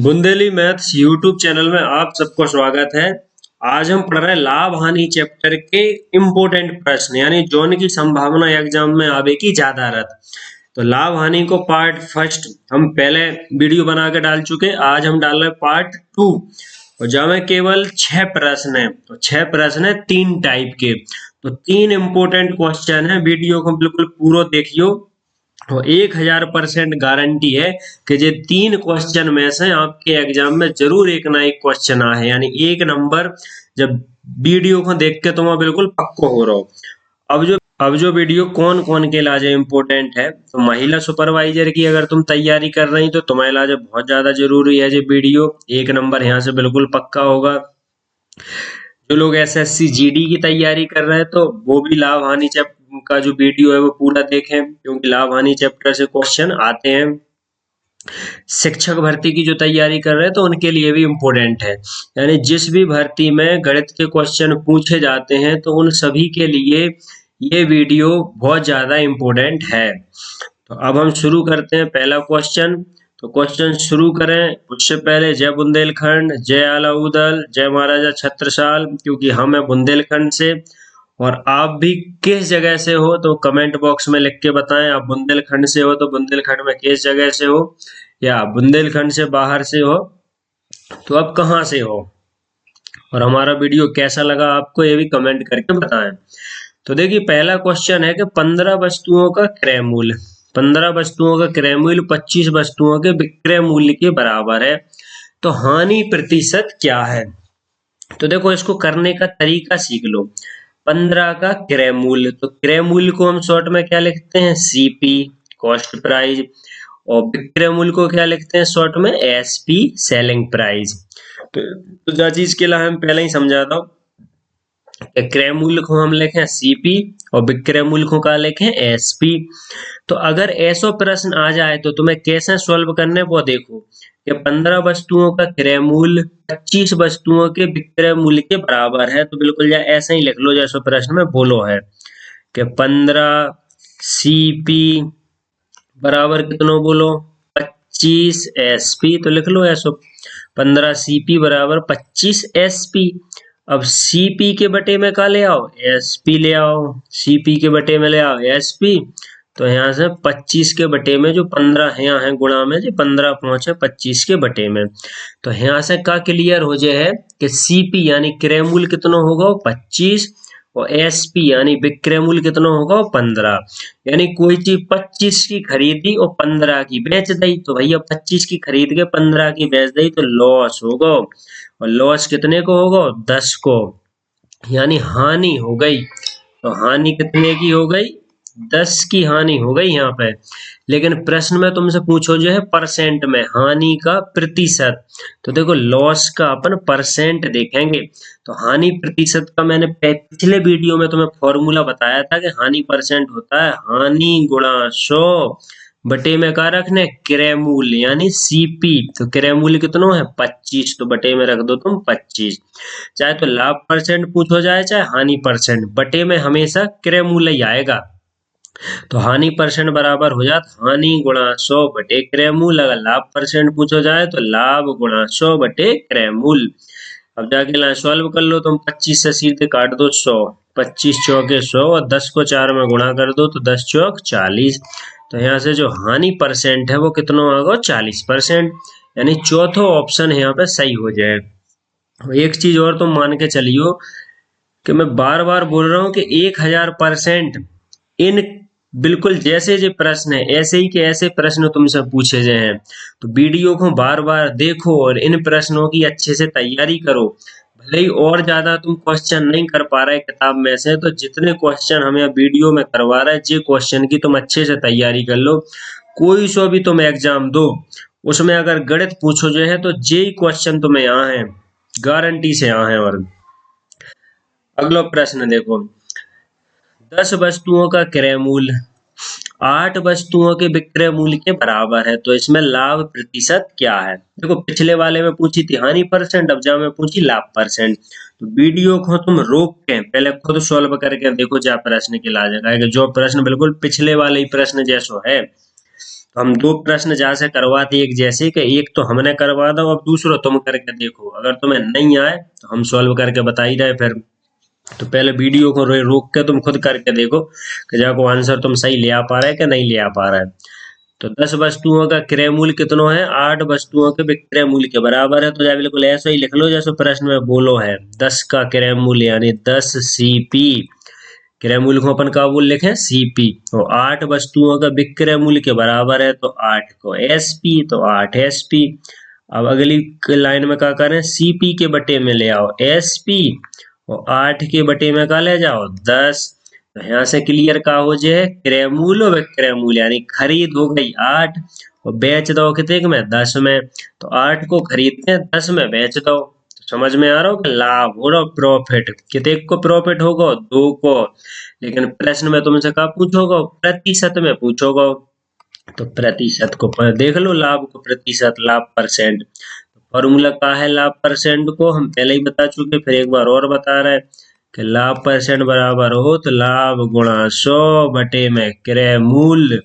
Bundeli maths YouTube channel में आप सबको स्वागत है। आज हम पढ़ रहे हैं लाभ हानि चैप्टर के इम्पोर्टेंट प्रश्न, यानी जोन की संभावना एग्जाम में आवे की ज्यादा रहती। तो लाभ हानि को पार्ट फर्स्ट हम पहले वीडियो बना के डाल चुके, आज हम डाल रहे हैं पार्ट 2 और जहाँ केवल 6 प्रश्न है। तो 6 प्रश्न है 3 टाइप के, तो 3 इम्पोर्टेंट क्वेश्चन है। वीडियो को बिल्कुल पूरा देखियो तो 1000% गारंटी है कि ये 3 क्वेश्चन में से आपके एग्जाम में जरूर एक ना एक क्वेश्चन आए, यानी 1 नंबर जब वीडियो को देख के तुम बिल्कुल पक्को हो रहो। अब जो वीडियो कौन कौन के लाजे इम्पोर्टेंट है, तो महिला सुपरवाइजर की अगर तुम तैयारी कर रही तो तुम्हारे लाजे बहुत ज्यादा जरूरी है। ये वीडियो 1 नंबर यहाँ से बिल्कुल पक्का होगा। जो लोग एसएससी जीडी की तैयारी कर रहे हैं तो वो भी लाभ हानि चैप्टर का जो वीडियो है वो पूरा देखें, क्योंकि लाभ हानि चैप्टर से क्वेश्चन आते हैं। शिक्षक भर्ती की जो तैयारी कर रहे हैं तो उनके लिए भी इम्पोर्टेंट है, यानी जिस भी भर्ती में गणित के क्वेश्चन पूछे जाते हैं तो उन सभी के लिए ये वीडियो बहुत ज्यादा इम्पोर्टेंट है। तो अब हम शुरू करते हैं पहला क्वेश्चन। तो क्वेश्चन शुरू करें उससे पहले जय बुंदेलखंड, जय अलाउदल, जय महाराजा छत्रसाल, क्योंकि हम है बुंदेलखंड से। और आप भी किस जगह से हो तो कमेंट बॉक्स में लिख के बताएं। आप बुंदेलखंड से हो तो बुंदेलखंड में किस जगह से हो, या बुंदेलखंड से बाहर से हो तो आप कहाँ से हो, और हमारा वीडियो कैसा लगा आपको ये भी कमेंट करके बताएं। तो देखिए पहला क्वेश्चन है कि 15 वस्तुओं का क्रय मूल्य, 15 वस्तुओं का क्रय मूल्य 25 वस्तुओं के विक्रय मूल्य के बराबर है, तो हानि प्रतिशत क्या है। तो देखो इसको करने का तरीका सीख लो। 15 का क्रय मूल्य, तो क्रय मूल्य को हम शॉर्ट में क्या लिखते हैं, सीपी कॉस्ट प्राइस, और विक्रय मूल्य को क्या लिखते हैं शॉर्ट में, एसपी सेलिंग प्राइस। तो जो चीज के लिए हम पहले ही समझाता हूँ, क्रय मूल्य को हम लिखें सीपी और विक्रय मूल्य को क्या लिखें, एसपी। तो अगर ऐसा प्रश्न आ जाए तो तुम्हें कैसे सॉल्व करने वो देखो कि 15 वस्तुओं का क्रय मूल्य 25 वस्तुओं के विक्रय मूल्य के बराबर है, तो बिल्कुल ऐसे ही लिख लो जैसे प्रश्न में बोलो है कि 15 सीपी बराबर कितना बोलो, 25 एसपी। तो लिख लो ऐसा 15 सीपी बराबर 25 एसपी। अब सीपी के बटे में क्या ले आओ, एसपी ले आओ, सीपी के बटे में ले आओ एसपी। तो यहाँ से 25 के बटे में जो 15 है यहाँ है गुणा में जो 15 पहुंचे 25 के बटे में। तो यहाँ से क्या क्लियर हो जाए है कि सीपी यानी क्रय मूल्य कितना होगा 25 और एसपी यानी विक्रय मूल्य कितना होगा 15। यानी कोई चीज 25 की खरीदी और 15 की बेच दी, तो भैया 25 की खरीद के 15 की बेच दी तो लॉस होगा, और लॉस कितने को होगा 10 को, यानी हानि हो गई। तो हानि कितने की हो गई, 10 की हानि हो गई यहाँ पे। लेकिन प्रश्न में तुमसे पूछो जो है परसेंट में, हानि का प्रतिशत। तो देखो लॉस का अपन परसेंट देखेंगे, तो हानि प्रतिशत का मैंने पिछले वीडियो में तुम्हें फॉर्मूला बताया था कि हानि परसेंट होता है हानि गुणा 100 बटे में क्या रखने, क्रय मूल्य यानी सीपी। तो क्रय मूल्य कितना है 25, तो बटे में रख दो तुम 25। चाहे तो लाभ परसेंट पूछो जाए चाहे हानि परसेंट, बटे में हमेशा क्रय मूल्य ही आएगा। तो हानि परसेंट बराबर हो जाता हानि गुणा 100 बटे क्रय मूल्य। अगर लाभ परसेंट पूछो जाए तो लाभ गुणा 100 बटे क्रय मूल्य। अब जाके ला सॉल्व कर लो तुम, 25 से सीधे काट दो 100, 25 चौके 100 और 10 को 4 में गुणा कर दो तो 10 चौक 40। तो यहाँ से जो हानि परसेंट है वो कितना होगा 40%, यानी चौथा ऑप्शन यहाँ पे सही हो जाए। एक चीज और तुम मान के चलियो कि मैं बार बार बोल रहा हूँ कि 1000% इन बिल्कुल जैसे जो प्रश्न है ऐसे ही के ऐसे प्रश्न तुमसे पूछे गए हैं। तो वीडियो को बार बार देखो और इन प्रश्नों की अच्छे से तैयारी करो। भले ही और ज्यादा तुम क्वेश्चन नहीं कर पा रहे किताब में से, तो जितने क्वेश्चन हमें वीडियो में करवा रहे हैं जे क्वेश्चन की तुम अच्छे से तैयारी कर लो। कोई सो भी तुम एग्जाम दो, उसमें अगर गणित पूछो जो है तो जे क्वेश्चन तुम्हें यहाँ है, गारंटी से यहाँ है। और अगला प्रश्न देखो, 10 वस्तुओं का क्रय मूल्य 8 वस्तुओं के विक्रय मूल्य के बराबर है, तो इसमें लाभ प्रतिशत क्या है। देखो पिछले वाले में पूछी थी हानि परसेंट, अब जहाँ में पूछी लाभ परसेंट। तो वीडियो को तुम रोक के पहले खुद सॉल्व करके देखो जा प्रश्न के ला जाएगा, जो प्रश्न बिल्कुल पिछले वाले ही प्रश्न जैसो है। तो हम दो प्रश्न जहाँ से करवाते एक जैसे कि एक तो हमने करवा दो, अब दूसरा तुम करके देखो, अगर तुम्हें नहीं आए तो हम सॉल्व करके बता ही रहे फिर। तो पहले वीडियो को रोक के तुम खुद करके देखो कि जाको आंसर तुम सही ले आ पा रहे हैं कि नहीं ले आ पा रहा है। तो 10 वस्तुओं का क्रय मूल्य कितना है, 8 वस्तुओं के विक्रय मूल्य के बराबर है। तो या बिल्कुल ऐसा ही लिख लो जैसे प्रश्न में बोलो है, 10 का क्रय मूल्य यानी 10 सीपी, क्रय मूल्य को अपन का बोल लिखे सीपी, और 8 वस्तुओं का विक्रय मूल्य के बराबर है तो 8 को एसपी, तो 8 एसपी। अब अगली लाइन में क्या करें, सीपी के बटे में ले आओ एसपी, और 8 के बटे में का ले जाओ 10। तो यहाँ से क्लियर का हो जाए, क्रय मूल्य और विक्रय मूल्य यानी खरीद हो गई 8 और बेच दो कितने में 10 में। तो 8 को खरीदते हैं 10 में बेच दो। तो समझ में आ रहा हो कि लाभ हो रहा प्रॉफिट, कितने को प्रॉफिट होगा 2 को। लेकिन प्रश्न में तुमसे क्या पूछोगा, प्रतिशत में पूछोगा। तो प्रतिशत को देख लो, लाभ को प्रतिशत, लाभ परसेंट। फॉर्मूला क्या है लाभ परसेंट को हम पहले ही बता चुके, फिर एक बार और बता रहे हैं कि लाभ परसेंट बराबर हो तो लाभ गुणा 100 बटे में क्रय मूल्य।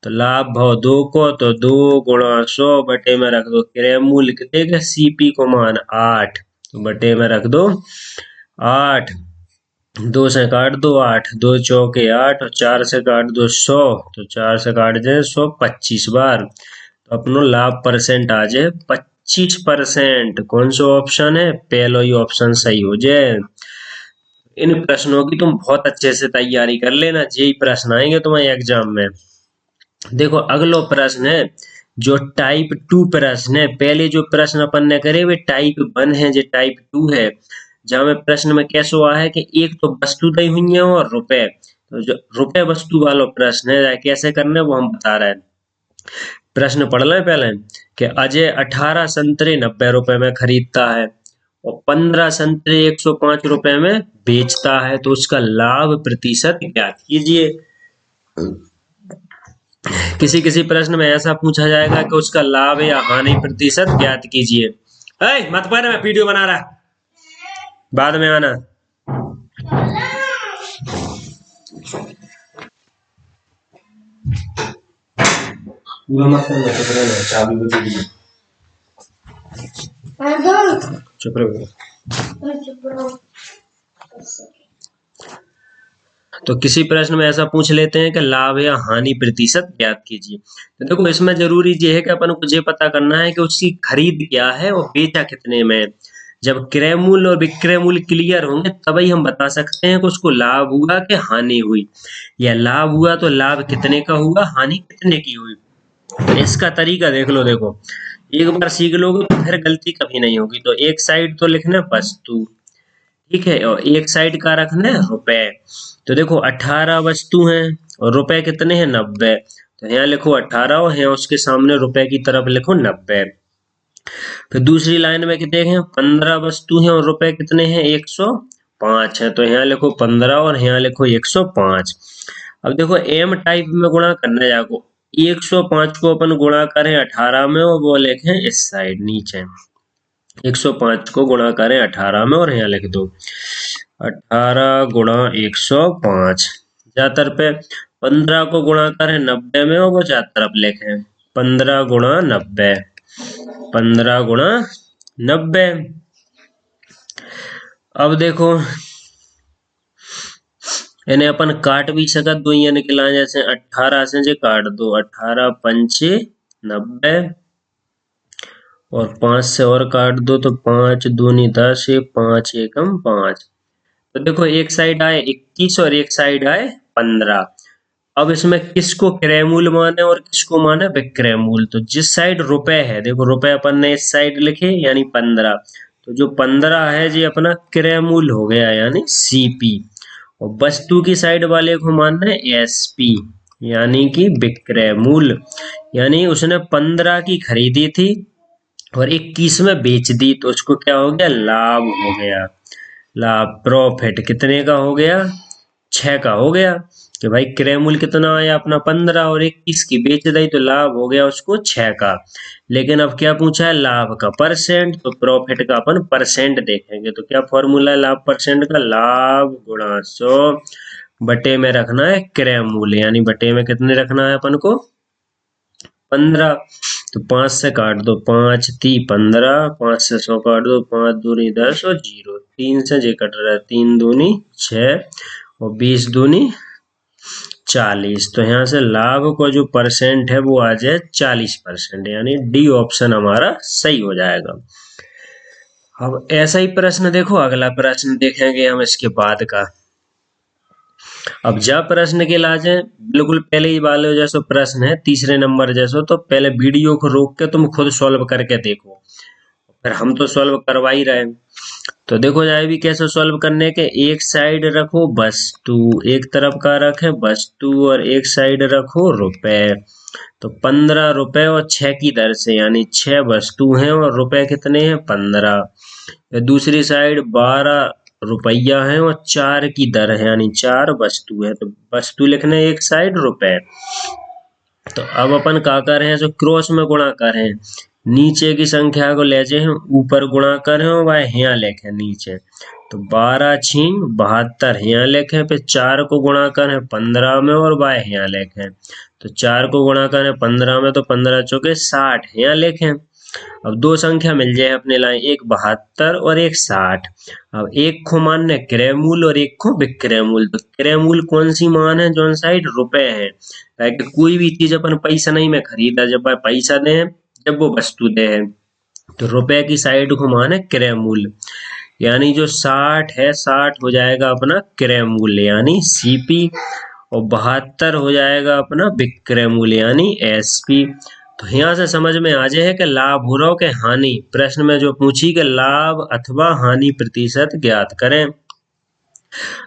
तो लाभ भाव 2 को तो 2 गुणा 100 बटे में रख दो क्रय मूल्य कितने का, सीपी को मान 8, तो बटे में रख दो 8। 2 से काट दो 8, 2 चौके 8 और 4 से काट दो 100, तो 4 से काट जाए 100 25 बार। तो अपनो लाभ परसेंट आ जाए 25%। कौन सा ऑप्शन है, पहला ही ऑप्शन सही हो जाए। इन प्रश्नों की तुम बहुत अच्छे से तैयारी कर लेना, यही प्रश्न आएंगे तुम्हारे एग्जाम में। देखो अगला प्रश्न है जो टाइप 2 प्रश्न है। पहले जो प्रश्न अपन ने करे वे टाइप 1 है, जो टाइप 2 है, जहां में प्रश्न में कैसे हुआ है कि एक तो वस्तु दी हुई है और रुपए। तो जो रुपए वस्तु वाला प्रश्न है कैसे करना है वो हम बता रहे हैं। प्रश्न पढ़ लें पहले कि अजय 18 संतरे 90 रुपए में खरीदता है और 15 संतरे 105 रुपए में बेचता है, तो उसका लाभ प्रतिशत ज्ञात कीजिए। किसी किसी प्रश्न में ऐसा पूछा जाएगा कि उसका लाभ या हानि प्रतिशत ज्ञात कीजिए। मत पढ़, मैं वीडियो बना रहा, बाद में आना। चुप रहो। तो किसी प्रश्न में ऐसा पूछ लेते हैं कि लाभ या हानि प्रतिशत ज्ञात कीजिए। तो देखो इसमें जरूरी ये है कि अपन को ये पता करना है कि उसकी खरीद क्या है और बेचा कितने में। जब क्रय मूल्य और विक्रय मूल्य क्लियर होंगे तभी हम बता सकते हैं कि उसको लाभ हुआ कि हानि हुई, या लाभ हुआ तो लाभ कितने का हुआ, हानि कितने की हुई। तो इसका तरीका देख लो, देखो एक बार सीख लोगे तो फिर गलती कभी नहीं होगी। तो एक साइड तो लिखना वस्तु, ठीक है, और एक साइड का रखना है रुपए। तो देखो 18 वस्तु हैं और रुपए कितने हैं 90। तो यहाँ लिखो 18 और यहाँ उसके सामने रुपए की तरफ लिखो 90। फिर दूसरी लाइन में कितने हैं 15 वस्तु हैं और रुपए कितने हैं 105 है। तो यहाँ लिखो 15 और यहाँ लिखो 105। अब देखो एम टाइप में गुणा करना है, जाको 105 को अपन गुणा करें 18 में और वो लिखें इस साइड नीचे। 105 को गुणा करें 18 में और यहाँ लिख दो 18 गुणा 105। ज्यादातर पे 15 को गुणा करें 90 में और वो चार तरफ लिखे 15 गुणा 90, 15 गुणा 90। अब देखो इन्हें अपन काट भी सकत दो, ये निकला जैसे 18 से जे काट दो 18 पंचे 90 और 5 से और काट दो तो 5 दूनी 10, 5 एकम 5। तो देखो एक साइड आए 21 और एक साइड आए 15। अब इसमें किसको क्रय मूल्य माने और किसको माने विक्रय मूल्य। तो जिस साइड रुपए है, देखो रुपए अपन ने इस साइड लिखे यानी 15, तो जो 15 है जी अपना क्रय मूल्य हो गया यानी सीपी, और वस्तु की साइड वाले को मानना है एसपी यानी कि विक्रय मूल्य। यानी उसने 15 की खरीदी थी और 21 में बेच दी, तो उसको क्या हो गया लाभ हो गया। लाभ प्रॉफिट कितने का हो गया 6 का हो गया कि भाई क्रय मूल्य कितना आया अपना 15 और 21 की बेच दी, तो लाभ हो गया उसको 6 का। लेकिन अब क्या पूछा है लाभ का परसेंट, तो प्रॉफिट का अपन परसेंट देखेंगे। तो क्या फॉर्मूला है लाभ परसेंट का, लाभ गुणा 100 बटे में रखना है क्रय मूल्य, यानी बटे में कितने रखना है अपन को 15, तो 5 से काट दो, 5 × 15, 5 से 100 काट दो, 5 दूनी 10 और 0, 3 से जे कट रहा है, 3 दूनी 6 और 20 दूनी 40। तो यहाँ से लाभ का जो परसेंट है वो आ जाए 40%, यानी डी ऑप्शन हमारा सही हो जाएगा। अब ऐसा ही प्रश्न देखो, अगला प्रश्न देखेंगे हम इसके बाद का। अब जब प्रश्न के लाजे बिल्कुल पहले ही वाले जैसा प्रश्न है, तीसरे नंबर जैसा, तो पहले वीडियो को रोक के तुम खुद सॉल्व करके देखो, फिर हम तो सॉल्व करवा ही रहे हैं। तो देखो जाए भी कैसे सॉल्व करने के, एक साइड रखो वस्तु, एक तरफ का रखे वस्तु और एक साइड रखो रुपए। तो 15 रुपए और 6 की दर से, यानी 6 वस्तु हैं और रुपए कितने हैं 15। दूसरी साइड 12 रुपया है और 4 की दर है, यानी 4 वस्तु है। तो वस्तु लिखने एक साइड, रुपए। तो अब अपन का कर हैं, जो क्रॉस में गुणा करें, नीचे की संख्या को ले जाए ऊपर गुणा करें और वह यहाँ लिखे नीचे। तो 12 छीन 72 यहाँ लिखे, फिर 4 को गुणा करें 15 में और वह यहाँ लिखे। तो 4 को गुणा करें 15 में, तो 15 चौके 60 यहाँ लिखें। अब दो संख्या मिल जाए अपने लाए, एक 72 और एक 60। अब एक को मान है क्रय मूल और एक को विक्रय मूल। तो क्रय मूल कौन सी मान है, जो साइड रुपए है, ताकि कोई भी चीज अपन पैसा नहीं में खरीदा, जब पैसा दे जब वो वस्तु दे है। तो रुपए की साइड को मान है क्रय मूल, यानी जो 60 है 60 हो जाएगा अपना क्रय मूल्य यानी सीपी, और 72 हो जाएगा अपना विक्रय मूल्य यानी एसपी। तो यहाँ से समझ में आ जाए कि लाभ हो रहा हो कि हानि, प्रश्न में जो पूछी कि लाभ अथवा हानि प्रतिशत ज्ञात करें।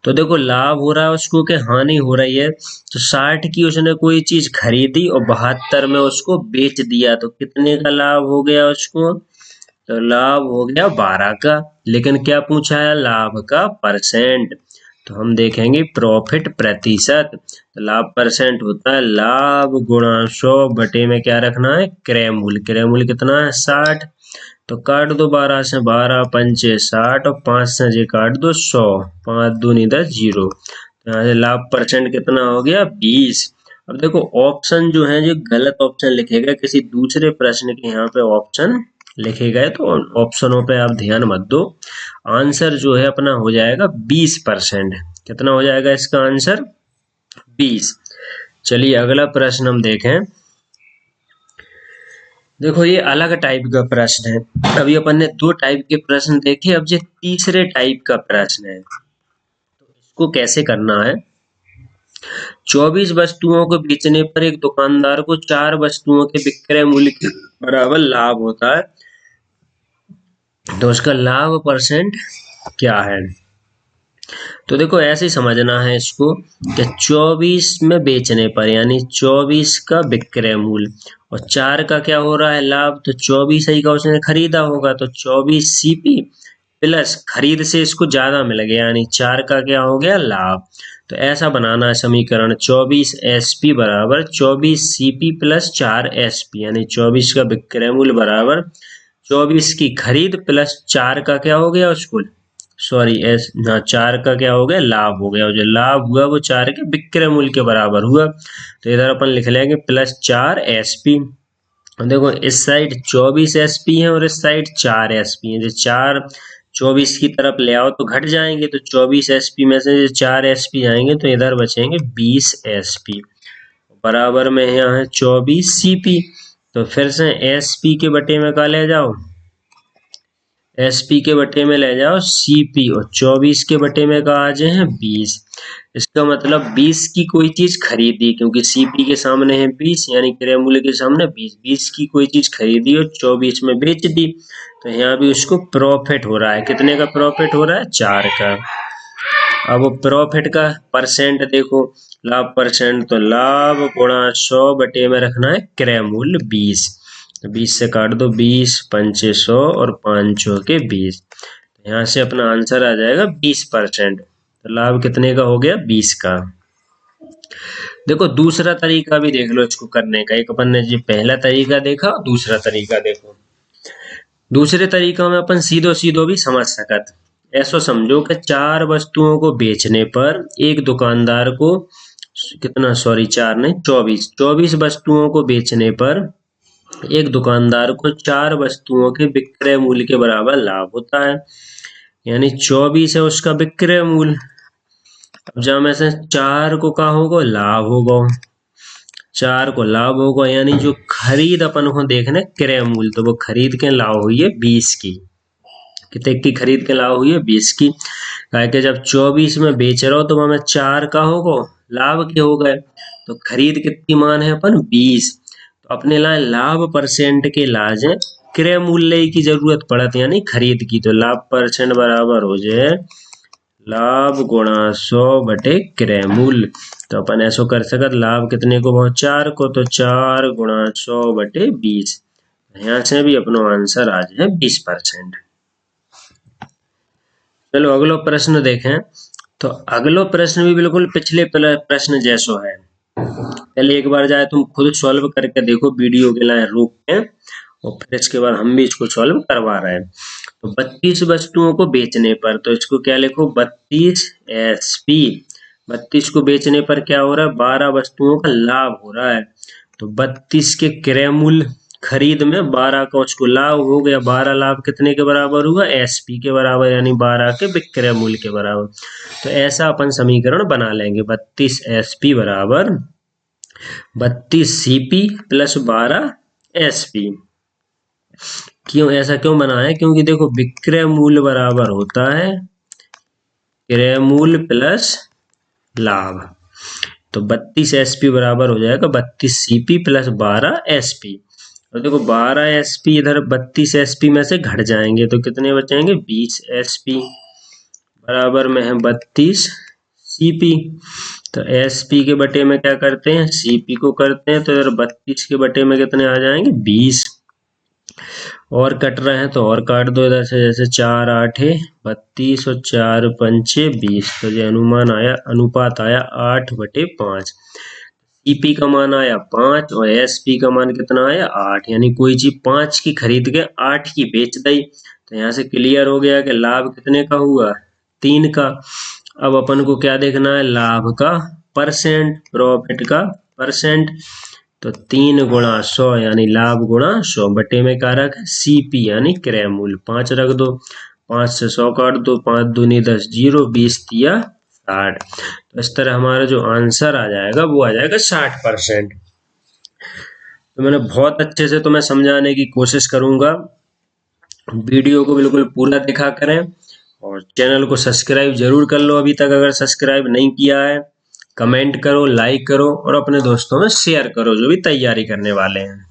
तो देखो लाभ हो रहा है उसको कि हानि हो रही है। तो 60 की उसने कोई चीज खरीदी और 72 में उसको बेच दिया, तो कितने का लाभ हो गया उसको, तो लाभ हो गया 12 का। लेकिन क्या पूछा है, लाभ का परसेंट। तो हम देखेंगे प्रॉफिट प्रतिशत। तो लाभ परसेंट होता है लाभ गुणा 100 बटे में क्या रखना है, क्रय मूल्य। क्रय मूल्य कितना है 60। तो काट दो 12 से, 12 पंचे 60 और 5 से जे काट दो 100, 5 दूनी 10 0। तो यहाँ से लाभ परसेंट कितना हो गया 20। अब देखो ऑप्शन जो है जो गलत ऑप्शन लिखेगा, किसी दूसरे प्रश्न के यहाँ पे ऑप्शन लिखे गए, तो ऑप्शनों पे आप ध्यान मत दो। आंसर जो है अपना हो जाएगा 20%। कितना हो जाएगा इसका आंसर 20। चलिए अगला प्रश्न हम देखें। देखो ये अलग टाइप का प्रश्न है। अभी अपन ने 2 टाइप के प्रश्न देखे, अब ये तीसरे टाइप का प्रश्न है। तो इसको कैसे करना है, 24 वस्तुओं को बेचने पर एक दुकानदार को 4 वस्तुओं के विक्रय मूल्य के बराबर लाभ होता है, तो उसका लाभ परसेंट क्या है। तो देखो ऐसे ही समझना है इसको कि 24 में बेचने पर, यानी 24 का विक्रय मूल्य और 4 का क्या हो रहा है लाभ, तो 24 ही का उसने खरीदा होगा, तो 24 सीपी प्लस खरीद से इसको ज्यादा मिल गया, यानी 4 का क्या हो गया लाभ। तो ऐसा बनाना है समीकरण, 24 एसपी बराबर 24 सीपी प्लस 4 एसपी, यानी 24 का विक्रय मूल्य बराबर 24 की खरीद प्लस 4 का क्या हो गया उसको, सॉरी 4 का क्या हो गया लाभ हो गया, और जो लाभ हुआ वो 4 के विक्रय मूल्य के बराबर हुआ। तो इधर अपन लिख लेंगे प्लस 4 एसपी। देखो इस साइड 24 एसपी है और इस साइड 4 एसपी है, जो 4 24 की तरफ ले आओ तो घट जाएंगे, तो 24 एसपी में से 4 एसपी आएंगे तो इधर बचेंगे 20 एसपी, बराबर में यहाँ है 24 सीपी। तो फिर से एसपी के बटे में का ले जाओ, एसपी के बटे में ले जाओ सीपी, और 24 के बटे में का आ जाए 20। इसका मतलब 20 की कोई चीज खरीदी, क्योंकि सीपी के सामने है 20, यानी क्रय मूल्य के सामने 20, 20 की कोई चीज खरीदी और 24 में बेच दी, तो यहाँ भी उसको प्रॉफिट हो रहा है। कितने का प्रॉफिट हो रहा है 4 का। अब प्रॉफिट का परसेंट देखो, लाभ परसेंट, तो लाभ गुणा 100 बटे में रखना है क्रय मूल्य 20। 20 से काट दो 20 पंचे 100 और 5 चौके 20। यहाँ से अपना आंसर आ जाएगा 20%। तो लाभ कितने का हो गया 20 का। देखो दूसरा तरीका भी देख लो इसको करने का। एक अपन ने जी पहला तरीका देखा, दूसरा तरीका देखो। दूसरे तरीका में अपन सीधो सीधो भी समझ सकत। ऐसा समझो कि 4 वस्तुओं को बेचने पर एक दुकानदार को कितना, सॉरी 4 नहीं 24 वस्तुओं को बेचने पर एक दुकानदार को 4 वस्तुओं के विक्रय मूल्य के बराबर लाभ होता है। यानी 24 है उसका विक्रय मूल्य। अब जब में से 4 को क्या होगा, लाभ होगा, 4 को लाभ होगा, यानी जो खरीद अपन को देखना क्रय मूल्य, तो वो खरीद के लाभ हुई है 20 की। कितने की खरीद के लाभ हुई है, 20 की। कि जब 24 में बेच रहा हो तो हमें 4 का होगा लाभ के हो गए, तो खरीद कितनी मान है अपन 20। तो अपने लाभ परसेंट के लाज है क्रय मूल्य की जरूरत पड़त, यानी खरीद की। तो लाभ परसेंट बराबर हो जाए लाभ गुणा 100 बटे क्रय मूल्य। तो अपन ऐसा कर सकत, लाभ कितने को, बहुत 4 को, तो 4 गुणा 100 बटे 20। यहाँ से भी अपनो आंसर आ जाए 20%। चलो अगलो प्रश्न देखें। तो अगलो प्रश्न भी बिल्कुल पिछले प्रश्न जैसो है। पहले एक बार जाए तुम खुद सॉल्व करके देखो, वीडियो के लिए रोक के, और फिर इसके बाद हम भी इसको सॉल्व करवा रहे हैं। तो 32 वस्तुओं को बेचने पर, तो इसको क्या लिखो, 32 SP। 32 को बेचने पर क्या हो रहा है, 12 वस्तुओं का लाभ हो रहा है। तो 32 के क्रय मूल्य खरीद में 12 का उसको लाभ हो गया, 12 लाभ कितने के बराबर हुआ, SP के बराबर, यानी 12 के विक्रय मूल्य के बराबर। तो ऐसा अपन समीकरण बना लेंगे, 32 SP बराबर 32 CP प्लस 12 SP। क्यों ऐसा क्यों बना है, क्योंकि देखो विक्रय मूल्य बराबर होता है क्रय मूल्य प्लस लाभ। तो 32 SP बराबर हो जाएगा 32 CP प्लस 12 SP। और देखो 12 SP इधर 32 SP में से घट जाएंगे, तो कितने बचेंगे, 20 SP बराबर में है 32 CP। तो SP के बटे में क्या करते हैं, CP को करते हैं, तो इधर 32 के बटे में कितने आ जाएंगे, 20। और कट रहे हैं तो और काट दो इधर से, जैसे 4 8 32 और 4 5 20। तो ये अनुपात आया 8/5। CP का मान आया 5 और SP का मान कितना आया 8। यानी कोई चीज 5 की खरीद के 8 की बेच दी। तो यहाँ से क्लियर हो गया कि लाभ कितने का हुआ, 3 का। अब अपन को क्या देखना है, लाभ का परसेंट, प्रॉफिट का परसेंट। तो 3 गुणा 100 यानी लाभ गुणा 100 बटे में कारक CP यानी क्रय मूल्य 5 रख दो, 5 से 100 काट दो, 5 दूनी 10, 0, 20 तिया 60। तो इस तरह हमारा जो आंसर आ जाएगा वो आ जाएगा 60%। तो मैंने बहुत अच्छे से तुम्हें समझाने की कोशिश करूंगा। वीडियो को बिल्कुल पूरा देखा करें और चैनल को सब्सक्राइब जरूर कर लो अभी तक अगर सब्सक्राइब नहीं किया है। कमेंट करो, लाइक करो और अपने दोस्तों में शेयर करो जो भी तैयारी करने वाले हैं।